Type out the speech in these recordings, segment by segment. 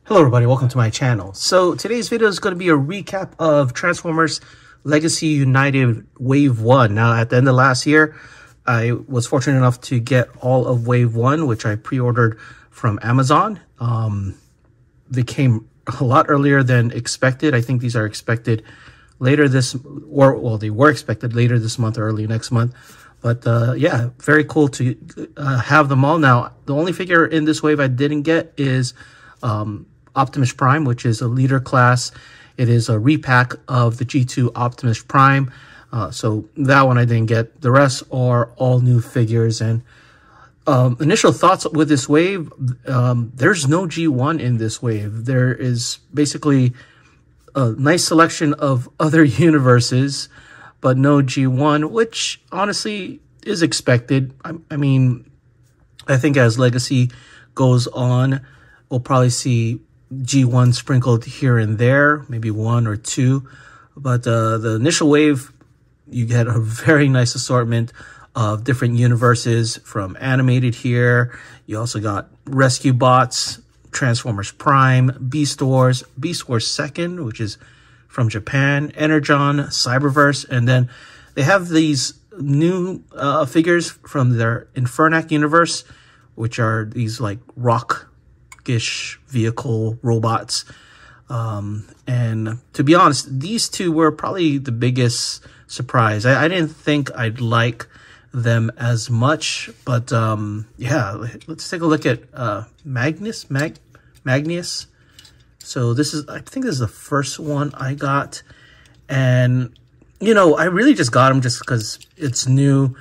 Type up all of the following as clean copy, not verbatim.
Hello everybody, welcome to my channel. So today's video is going to be a recap of Transformers Legacy United Wave 1. Now at the end of last year, I was fortunate enough to get all of Wave 1, which I pre-ordered from Amazon. They came a lot earlier than expected. I think these are expected later this, they were expected later this month or early next month. But yeah, very cool to have them all. Now, the only figure in this wave I didn't get is Optimus Prime, which is a leader class. It is a repack of the G2 Optimus Prime. So that one I didn't get. The rest are all new figures. And initial thoughts with this wave, there's no G1 in this wave. There is basically a nice selection of other universes, but no G1, which honestly is expected. I mean, I think as Legacy goes on, we'll probably see G1 sprinkled here and there, maybe one or two. But the initial wave, you get a very nice assortment of different universes from animated here. You also got Rescue Bots, Transformers Prime, Beast Wars 2nd, which is from Japan, Energon, Cyberverse, and then they have these new figures from their Infernac universe, which are these like rock-ish vehicle robots. And to be honest, these two were probably the biggest surprise. I didn't think I'd like them as much, but yeah, let's take a look at Magnus. So this is, I think this is the first one I got. And, you know, I really just got them just because it's new.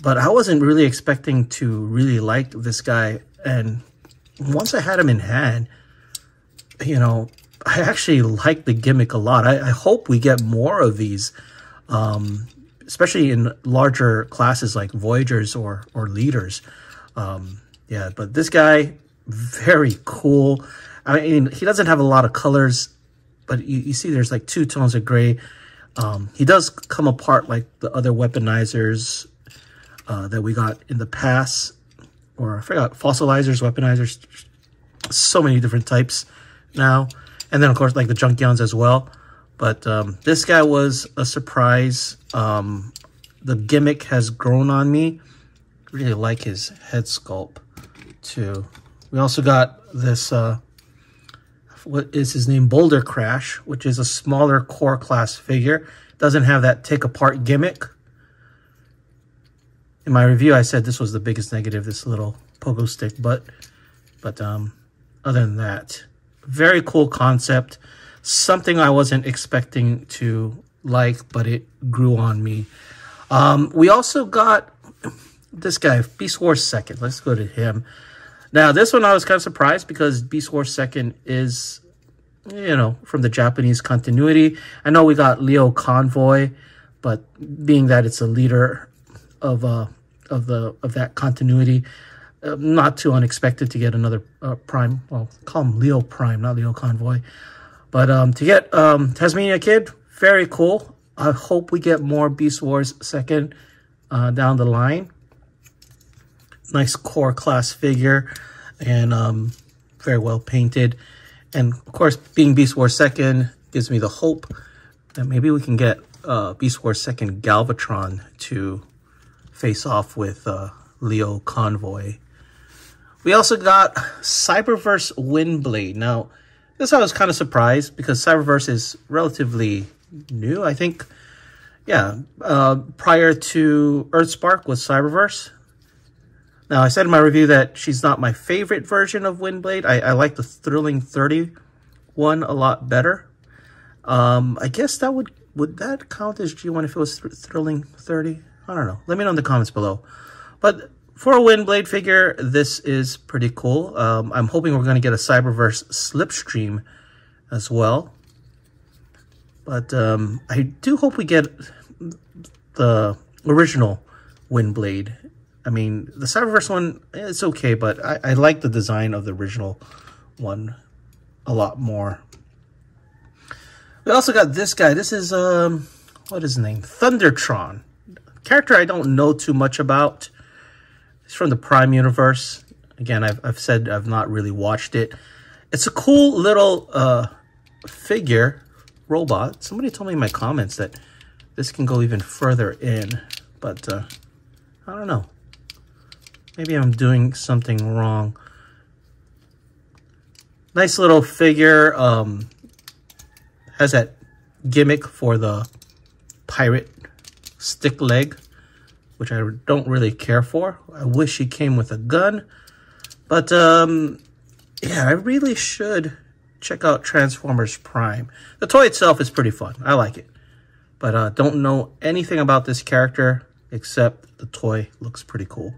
But I wasn't really expecting to really like this guy. And once I had him in hand, you know, I actually like the gimmick a lot. I hope we get more of these, especially in larger classes like Voyagers or Leaders. Yeah, but this guy, very cool. I mean, he doesn't have a lot of colors, but you see there's like two tones of gray. He does come apart like the other weaponizers that we got in the past. Or I forgot, fossilizers, weaponizers. So many different types now. And then, of course, like the Junkions as well. But this guy was a surprise. The gimmick has grown on me. Really like his head sculpt, too. We also got this... what is his name? Boulder Crash, which is a smaller core class figure. Doesn't have that take apart gimmick. In my review, I said this was the biggest negative, this little pogo stick, but other than that, very cool concept. Something I wasn't expecting to like, but it grew on me. We also got this guy, Beast Wars 2nd. Let's go to him. Now, this one I was kind of surprised because Beast Wars 2nd is, you know, from the Japanese continuity. I know we got Leo Convoy, but being that it's a leader of that continuity, not too unexpected to get another Prime. Well, call him Leo Prime, not Leo Convoy. But to get Tasmania Kid, very cool. I hope we get more Beast Wars 2nd down the line. Nice core class figure and very well painted. And of course, being Beast Wars 2nd gives me the hope that maybe we can get Beast Wars 2nd Galatron to face off with Leo Convoy. We also got Cyberverse Windblade. Now, this I was kind of surprised because Cyberverse is relatively new. I think, yeah, prior to Earthspark was Cyberverse. Now, I said in my review that she's not my favorite version of Windblade. I like the Thrilling 30 one a lot better. I guess that would that count as G1 if it was Thrilling 30? I don't know. Let me know in the comments below. But for a Windblade figure, this is pretty cool. I'm hoping we're going to get a Cyberverse Slipstream as well. But I do hope we get the original Windblade. I mean, the Cyberverse one, it's okay, but I like the design of the original one a lot more. We also got this guy. This is, what is his name? Thundertron. Character I don't know too much about. He's from the Prime universe. Again, I've said I've not really watched it. It's a cool little figure robot. Somebody told me in my comments that this can go even further in, but I don't know. Maybe I'm doing something wrong. Nice little figure. Has that gimmick for the pirate stick leg, which I don't really care for. I wish he came with a gun. But yeah, I really should check out Transformers Prime. The toy itself is pretty fun. I like it. But don't know anything about this character except the toy looks pretty cool.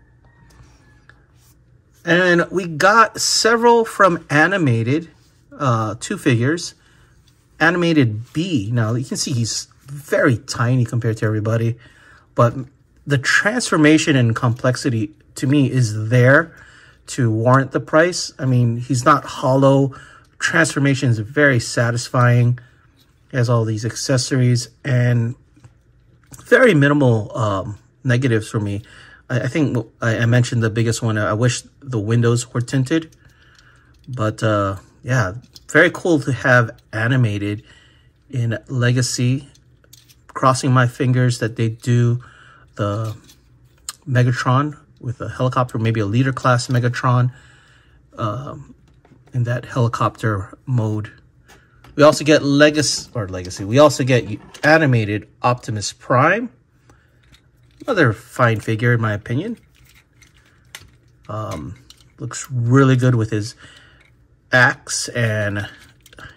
And we got several from Animated, 2 figures. Animated B. Now, you can see he's very tiny compared to everybody. But the transformation and complexity, to me, is there to warrant the price. I mean, he's not hollow. Transformation is very satisfying. He has all these accessories and very minimal negatives for me. I think I mentioned the biggest one. I wish the windows were tinted. But yeah, very cool to have Animated in Legacy. Crossing my fingers that they do the Megatron with a helicopter, maybe a leader class Megatron in that helicopter mode. We also get Legacy. We also get Animated Optimus Prime. Another fine figure in my opinion. Looks really good with his axe, and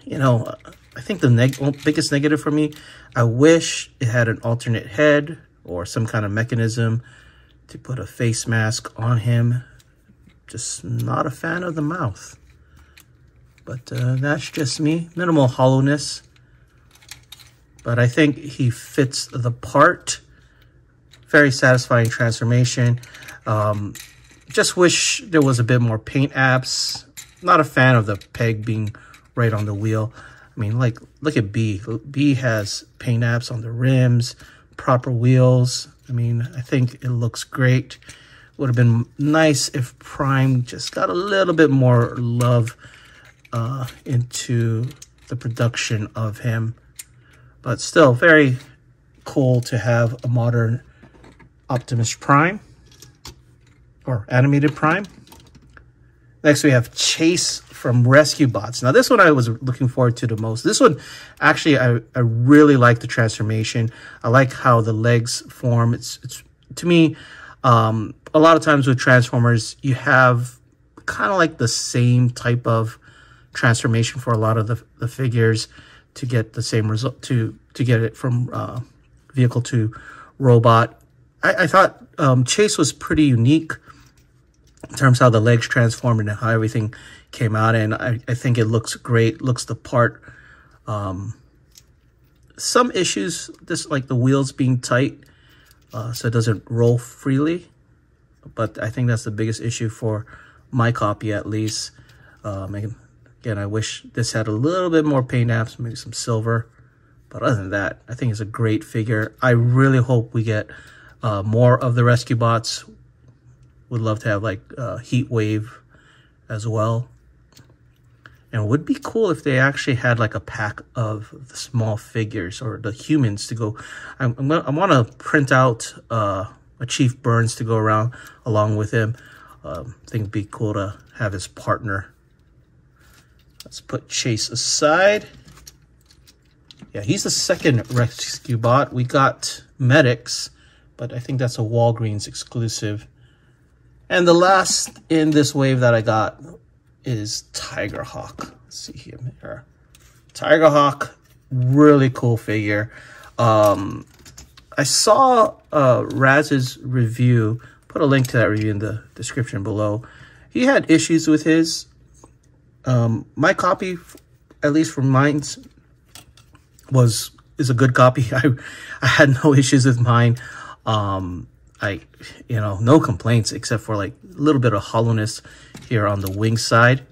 you know, I think the biggest negative for me, I wish it had an alternate head or some kind of mechanism to put a face mask on him. Just not a fan of the mouth. But that's just me. Minimal hollowness. But I think he fits the part. Very satisfying transformation. Just wish there was a bit more paint apps. Not a fan of the peg being right on the wheel. I mean, like, look at B. B has paint apps on the rims, proper wheels. I mean, I think it looks great. Would have been nice if Prime just got a little bit more love into the production of him. But still, very cool to have a modern Optimus Prime or Animated Prime. Next, we have Chase from Rescue Bots. Now, this one I was looking forward to the most. This one, actually, I really like the transformation. I like how the legs form. It's to me, a lot of times with Transformers, you have kind of like the same type of transformation for a lot of the figures to get the same result, to get it from vehicle to robot. I thought Chase was pretty unique in terms of how the legs transformed and how everything came out, and I think it looks great, looks the part. Some issues, just like the wheels being tight, so it doesn't roll freely, but I think that's the biggest issue for my copy, at least. Again, I wish this had a little bit more paint apps, maybe some silver, but other than that, I think it's a great figure. I really hope we get more of the Rescue Bots. Would love to have like Heat Wave as well. And it would be cool if they actually had like a pack of the small figures or the humans to go. I want to print out a Chief Burns to go around along with him. I think it'd be cool to have his partner. Let's put Chase aside. Yeah, he's the second Rescue Bot. We got Medics, but I think that's a Walgreens exclusive. And the last in this wave that I got is Tigerhawk. Let's see here. Tigerhawk, really cool figure. I saw Raz's review. Put a link to that review in the description below. He had issues with his. My copy, at least for mine, is a good copy. I had no issues with mine. No complaints except for like a little bit of hollowness here on the wing side.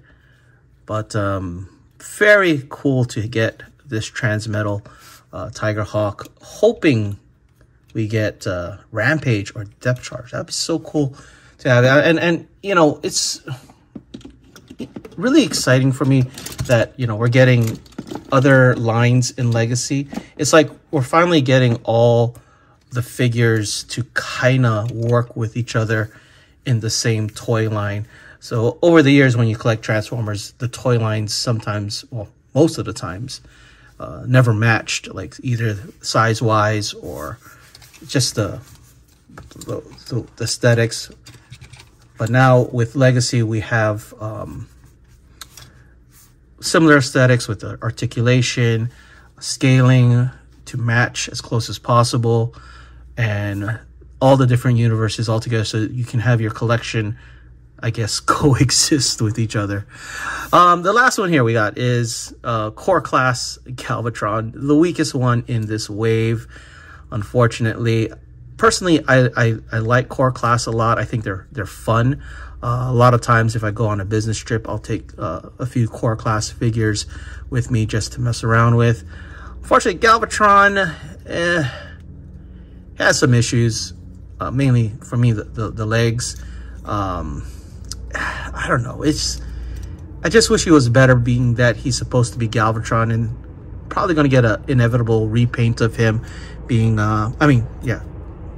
But very cool to get this Transmetal Tigerhawk. Hoping we get Rampage or Depth Charge. That'd be so cool to have. And you know, it's really exciting for me that, you know, we're getting other lines in Legacy. It's like we're finally getting all the figures to kind of work with each other in the same toy line. So over the years, when you collect Transformers, the toy lines sometimes, well, most of the times, never matched, like either size-wise or just the aesthetics. But now with Legacy, we have similar aesthetics with the articulation, scaling to match as close as possible, and all the different universes all together, so you can have your collection, I guess, coexist with each other. The last one here we got is Core Class Galvatron, the weakest one in this wave, unfortunately. Personally, I like Core Class a lot. I think they're fun. A lot of times if I go on a business trip, I'll take a few Core Class figures with me just to mess around with. Unfortunately, Galvatron has some issues, mainly for me, the legs. I don't know. I just wish he was better, being that he's supposed to be Galvatron, and probably going to get an inevitable repaint of him being,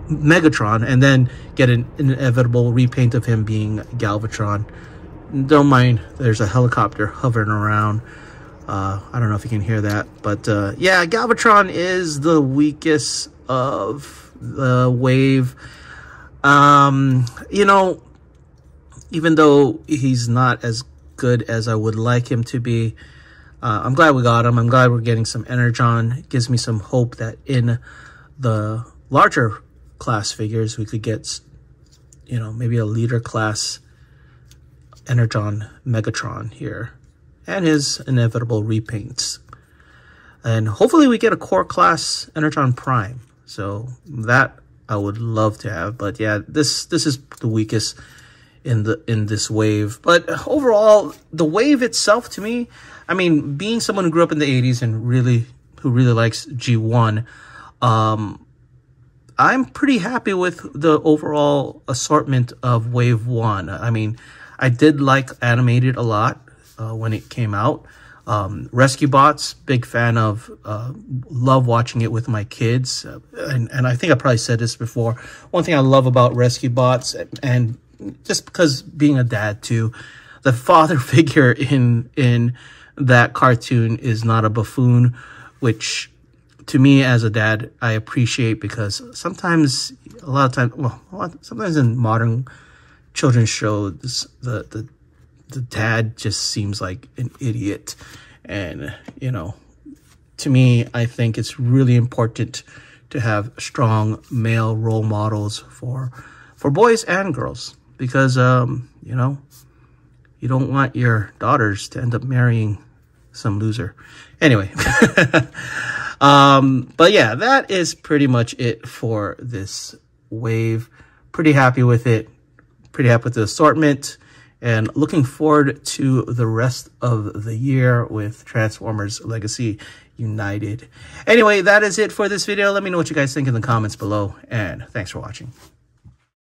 Megatron, and then get an inevitable repaint of him being Galvatron. Don't mind, there's a helicopter hovering around. I don't know if you can hear that, but yeah, Galvatron is the weakest of the wave. You know, even though he's not as good as I would like him to be, I'm glad we got him. I'm glad we're getting some Energon. It gives me some hope that in the larger class figures, we could get, you know, maybe a leader class Energon Megatron here, and his inevitable repaints. And hopefully we get a Core Class Energon Prime. So that I would love to have. But yeah, this is the weakest in this wave. But overall, the wave itself, to me, I mean, being someone who grew up in the 80s and who really likes G1, I'm pretty happy with the overall assortment of Wave 1. I mean, I did like Animated a lot when it came out. Rescue Bots, big fan of, love watching it with my kids. And I think I probably said this before. One thing I love about Rescue Bots, and just because being a dad too, the father figure in that cartoon is not a buffoon, which to me as a dad, I appreciate, because sometimes, sometimes in modern children's shows, the dad just seems like an idiot. And, you know, to me, I think it's really important to have strong male role models for boys and girls, because, you know, you don't want your daughters to end up marrying some loser. Anyway, but yeah, that is pretty much it for this wave. Pretty happy with it. Pretty happy with the assortment, and looking forward to the rest of the year with Transformers Legacy United. Anyway, that is it for this video. Let me know what you guys think in the comments below, and thanks for watching.